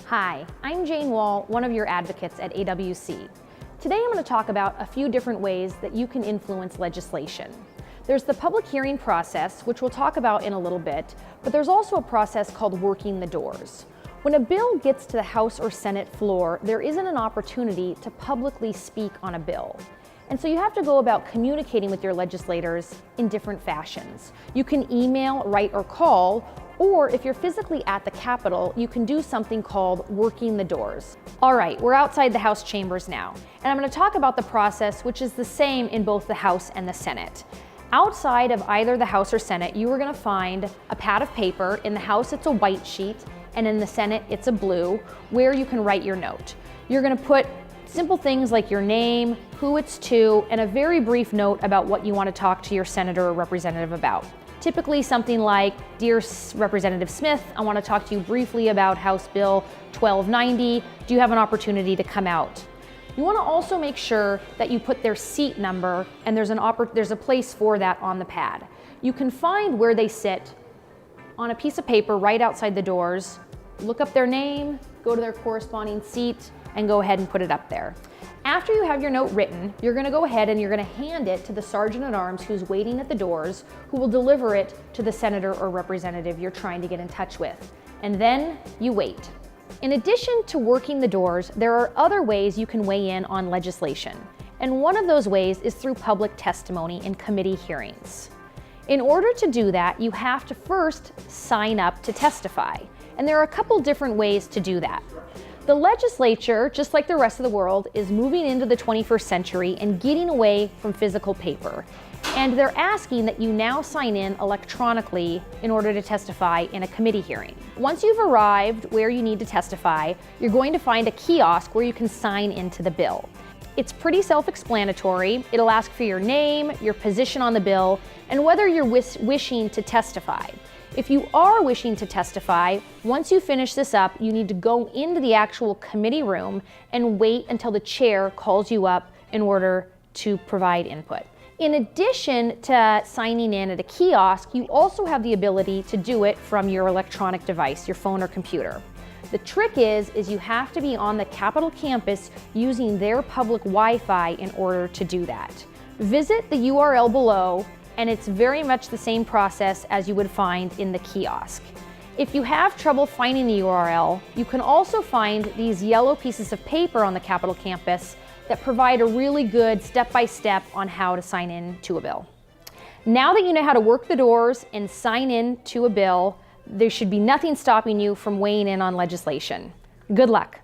Hi, I'm Jane Wall, one of your advocates at AWC. Today I'm going to talk about a few different ways that you can influence legislation. There's the public hearing process, which we'll talk about in a little bit, but there's also a process called working the doors. When a bill gets to the House or Senate floor, there isn't an opportunity to publicly speak on a bill. And so you have to go about communicating with your legislators in different fashions. You can email, write, or call, or if you're physically at the Capitol, you can do something called working the doors. All right, we're outside the House chambers now, and I'm going to talk about the process, which is the same in both the House and the Senate. Outside of either the House or Senate, you are going to find a pad of paper. In the House, it's a white sheet, and in the Senate, it's a blue, where you can write your note. You're going to put simple things like your name, who it's to, and a very brief note about what you want to talk to your senator or representative about. Typically something like, "Dear Representative Smith, I want to talk to you briefly about House Bill 1290. Do you have an opportunity to come out?" You want to also make sure that you put their seat number, and there's a place for that on the pad. You can find where they sit on a piece of paper right outside the doors, look up their name, go to their corresponding seat, and go ahead and put it up there. After you have your note written, you're going to go ahead and you're going to hand it to the Sergeant-at-Arms who's waiting at the doors, who will deliver it to the senator or representative you're trying to get in touch with. And then you wait. In addition to working the doors, there are other ways you can weigh in on legislation. And one of those ways is through public testimony in committee hearings. In order to do that, you have to first sign up to testify. And there are a couple different ways to do that. The legislature, just like the rest of the world, is moving into the 21st century and getting away from physical paper. And they're asking that you now sign in electronically in order to testify in a committee hearing. Once you've arrived where you need to testify, you're going to find a kiosk where you can sign into the bill. It's pretty self-explanatory. It'll ask for your name, your position on the bill, and whether you're wishing to testify. If you are wishing to testify, once you finish this up, you need to go into the actual committee room and wait until the chair calls you up in order to provide input. In addition to signing in at a kiosk, you also have the ability to do it from your electronic device, your phone or computer. The trick is you have to be on the Capitol campus using their public Wi-Fi in order to do that. Visit the URL below, and it's very much the same process as you would find in the kiosk. If you have trouble finding the URL, you can also find these yellow pieces of paper on the Capitol campus that provide a really good step-by-step on how to sign in to a bill. Now that you know how to work the doors and sign in to a bill, there should be nothing stopping you from weighing in on legislation. Good luck.